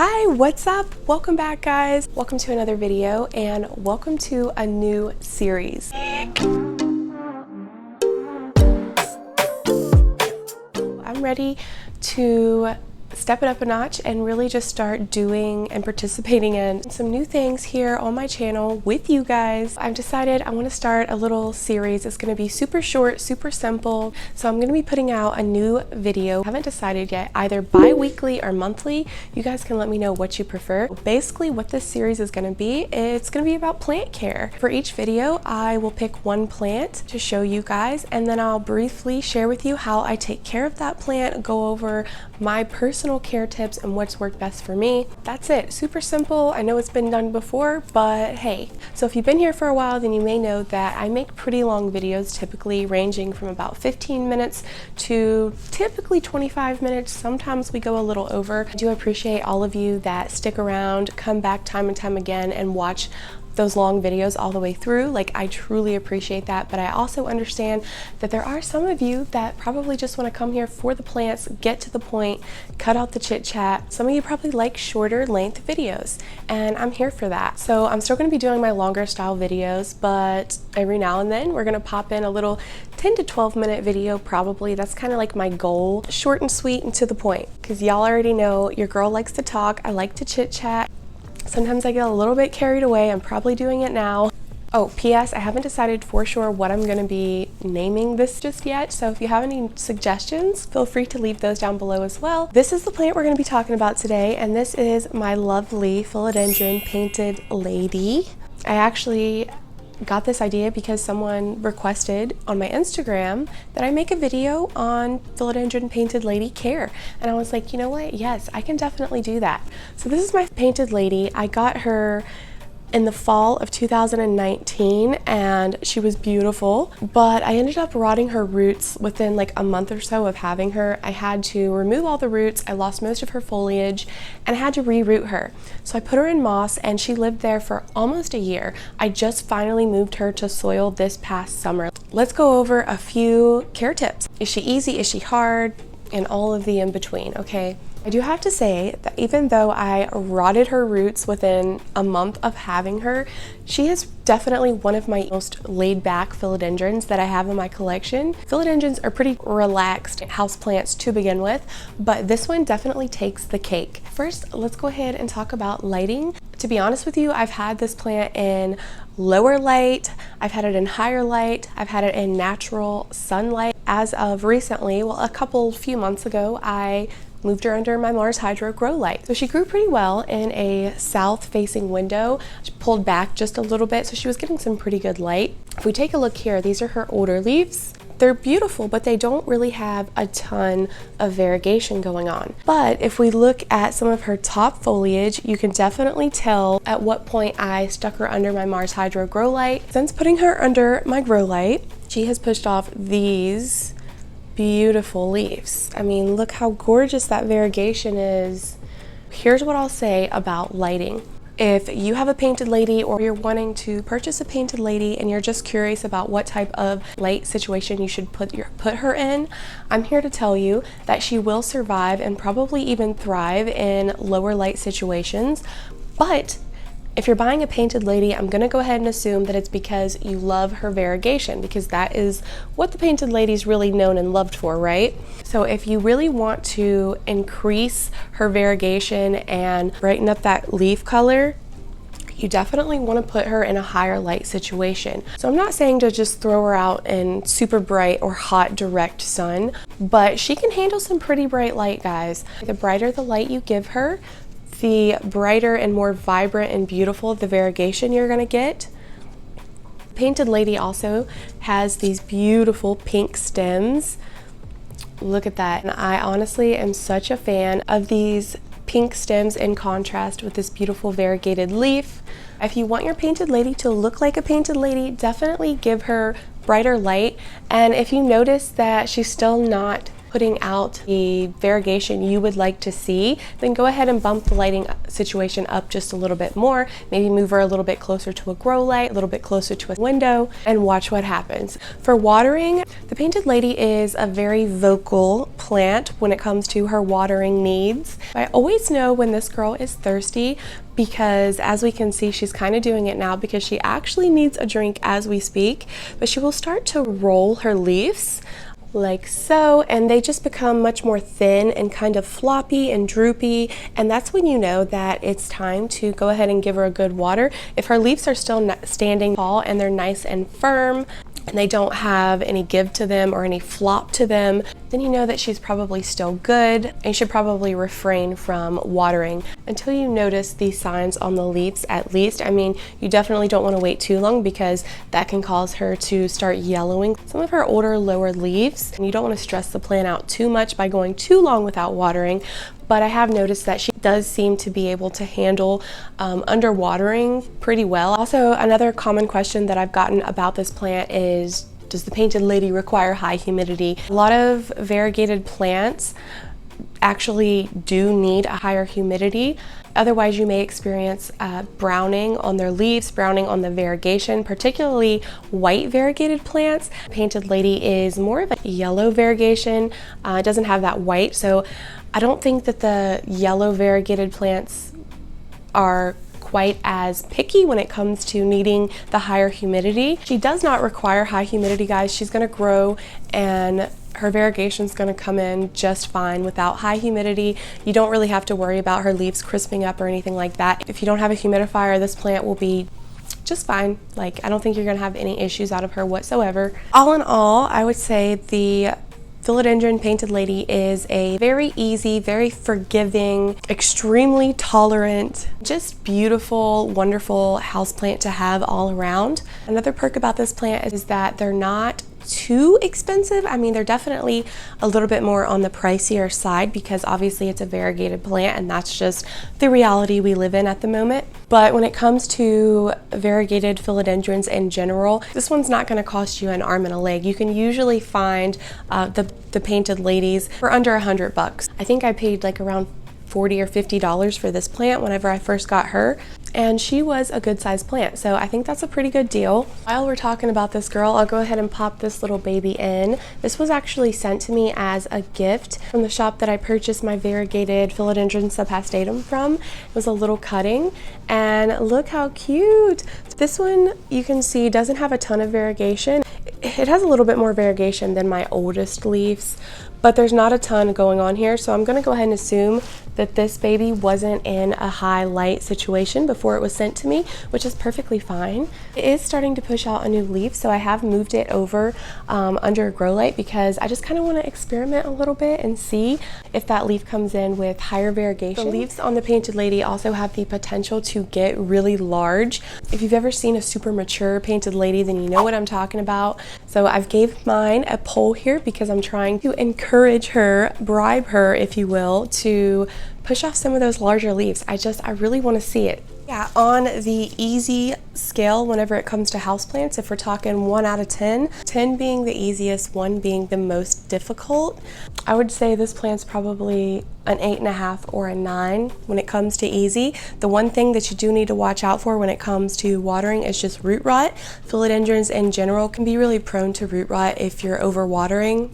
Hi, what's up? Welcome back, guys. Welcome to another video and welcome to a new series. I'm ready to step it up a notch and really just start doing and participating in some new things here on my channel with you guys. I've decided I want to start a little series. It's going to be super short, super simple. So I'm going to be putting out a new video. I haven't decided yet, either bi-weekly or monthly. You guys can let me know what you prefer. Basically what this series is going to be, it's going to be about plant care. For each video, I will pick one plant to show you guys, and then I'll briefly share with you how I take care of that plant, go over my personal care tips and what's worked best for me. That's it. Super simple. I know it's been done before, but hey. So if you've been here for a while, then you may know that I make pretty long videos, typically ranging from about 15 minutes to typically 25 minutes. Sometimes we go a little over. I do appreciate all of you that stick around, come back time and time again and watch those long videos all the way through. Like, I truly appreciate that, but I also understand that there are some of you that probably just want to come here for the plants, get to the point, cut out the chit chat. Some of you probably like shorter length videos, and I'm here for that. So I'm still going to be doing my longer style videos, but every now and then we're going to pop in a little 10 to 12 minute video probably. That's kind of like my goal. Short and sweet and to the point, because y'all already know your girl likes to talk. I like to chit chat. Sometimes I get a little bit carried away. I'm probably doing it now. Oh, P.S. I haven't decided for sure what I'm going to be naming this just yet. So if you have any suggestions, feel free to leave those down below as well. This is the plant we're going to be talking about today, and this is my lovely Philodendron Painted Lady. I actually got this idea because someone requested on my Instagram that I make a video on Philodendron Painted Lady care, and I was like, you know what, yes, I can definitely do that. So this is my painted lady. I got her in the fall of 2019 and she was beautiful, but I ended up rotting her roots within like a month or so of having her. I had to remove all the roots, I lost most of her foliage, and I had to reroot her. So I put her in moss and she lived there for almost a year. I just finally moved her to soil this past summer. Let's go over a few care tips. Is she easy? Is she hard? And all of the in between, okay? I do have to say that even though I rotted her roots within a month of having her, she is definitely one of my most laid back philodendrons that I have in my collection. Philodendrons are pretty relaxed houseplants to begin with, but this one definitely takes the cake. First, let's go ahead and talk about lighting. To be honest with you, I've had this plant in lower light, I've had it in higher light, I've had it in natural sunlight. As of recently, well, a few months ago, I moved her under my Mars Hydro grow light. So she grew pretty well in a south facing window. She pulled back just a little bit, so she was getting some pretty good light. If we take a look here, these are her older leaves. They're beautiful, but they don't really have a ton of variegation going on. But if we look at some of her top foliage, you can definitely tell at what point I stuck her under my Mars Hydro grow light. Since putting her under my grow light, she has pushed off these beautiful leaves. I mean, look how gorgeous that variegation is. Here's what I'll say about lighting. If you have a painted lady or you're wanting to purchase a painted lady and you're just curious about what type of light situation you should put her in, I'm here to tell you that she will survive and probably even thrive in lower light situations. But if you're buying a painted lady, I'm going to go ahead and assume that it's because you love her variegation, because that is what the painted lady is really known and loved for, right? So if you really want to increase her variegation and brighten up that leaf color, you definitely want to put her in a higher light situation. So I'm not saying to just throw her out in super bright or hot direct sun, but she can handle some pretty bright light, guys. The brighter the light you give her, the brighter and more vibrant and beautiful the variegation you're going to get. Painted Lady also has these beautiful pink stems. Look at that. And I honestly am such a fan of these pink stems in contrast with this beautiful variegated leaf. If you want your painted lady to look like a painted lady, definitely give her brighter light. And if you notice that she's still not putting out the variegation you would like to see, then go ahead and bump the lighting situation up just a little bit more. Maybe move her a little bit closer to a grow light, a little bit closer to a window, and watch what happens. For watering, the Painted Lady is a very vocal plant when it comes to her watering needs. I always know when this girl is thirsty, because as we can see, she's kind of doing it now because she actually needs a drink as we speak, but she will start to roll her leaves like so, and they just become much more thin and kind of floppy and droopy, and that's when you know that it's time to go ahead and give her a good water. If her leaves are still standing tall and they're nice and firm and they don't have any give to them or any flop to them, then you know that she's probably still good, and you should probably refrain from watering until you notice these signs on the leaves at least. I mean, you definitely don't want to wait too long because that can cause her to start yellowing some of her older lower leaves, and you don't want to stress the plant out too much by going too long without watering. But I have noticed that she does seem to be able to handle underwatering pretty well. Also, another common question that I've gotten about this plant is, does the Painted Lady require high humidity? A lot of variegated plants actually do need a higher humidity. Otherwise, you may experience browning on their leaves, browning on the variegation, particularly white variegated plants. Painted Lady is more of a yellow variegation. It doesn't have that white, so I don't think that the yellow variegated plants are quite as picky when it comes to needing the higher humidity. She does not require high humidity, guys. She's going to grow and her variegation is going to come in just fine without high humidity. You don't really have to worry about her leaves crisping up or anything like that. If you don't have a humidifier, this plant will be just fine. Like, I don't think you're going to have any issues out of her whatsoever. All in all, I would say the Philodendron Painted Lady is a very easy, very forgiving, extremely tolerant, just beautiful, wonderful houseplant to have all around. Another perk about this plant is that they're not too expensive. I mean, they're definitely a little bit more on the pricier side because obviously it's a variegated plant and that's just the reality we live in at the moment. But when it comes to variegated philodendrons in general, this one's not going to cost you an arm and a leg. You can usually find the Painted Ladies for under $100. I think I paid like around $40 or $50 for this plant whenever I first got her, and she was a good sized plant, so I think that's a pretty good deal. While we're talking about this girl, I'll go ahead and pop this little baby in. This was actually sent to me as a gift from the shop that I purchased my variegated philodendron subhastatum from. It was a little cutting, and look how cute. This one, you can see, doesn't have a ton of variegation. It has a little bit more variegation than my oldest leaves, but there's not a ton going on here, so I'm going to go ahead and assume that this baby wasn't in a high light situation before it was sent to me, which is perfectly fine. It is starting to push out a new leaf, so I have moved it over under a grow light because I just kind of want to experiment a little bit and see if that leaf comes in with higher variegation. The leaves on the Painted Lady also have the potential to get really large. If you've ever seen a super mature Painted Lady, then you know what I'm talking about. So I've gave mine a pull here because I'm trying to encourage her, bribe her, if you will, to push off some of those larger leaves. I really want to see it. Yeah, on the easy scale, whenever it comes to houseplants, if we're talking 1 out of 10, 10 being the easiest, 1 being the most difficult, I would say this plant's probably an 8.5 or a 9 when it comes to easy. The one thing that you do need to watch out for when it comes to watering is just root rot. Philodendrons in general can be really prone to root rot if you're overwatering.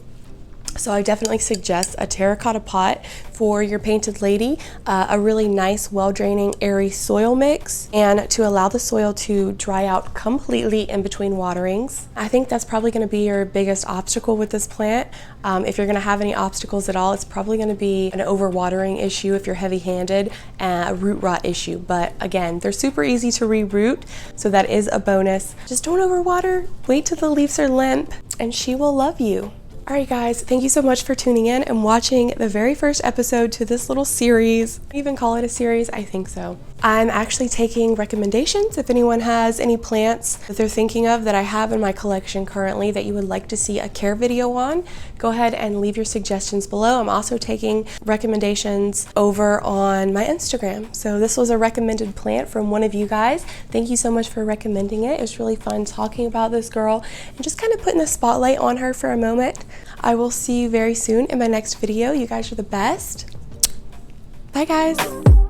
So I definitely suggest a terracotta pot for your Painted Lady, a really nice, well-draining, airy soil mix, and to allow the soil to dry out completely in between waterings. I think that's probably going to be your biggest obstacle with this plant. If you're going to have any obstacles at all, it's probably going to be an overwatering issue if you're heavy-handed, and a root rot issue. But again, they're super easy to reroot, so that is a bonus. Just don't overwater, wait till the leaves are limp, and she will love you. Alright guys, thank you so much for tuning in and watching the very first episode to this little series. I even call it a series, I think so. I'm actually taking recommendations. If anyone has any plants that they're thinking of that I have in my collection currently that you would like to see a care video on, go ahead and leave your suggestions below. I'm also taking recommendations over on my Instagram. So this was a recommended plant from one of you guys. Thank you so much for recommending it. It was really fun talking about this girl and just kind of putting the spotlight on her for a moment. I will see you very soon in my next video. You guys are the best. Bye guys.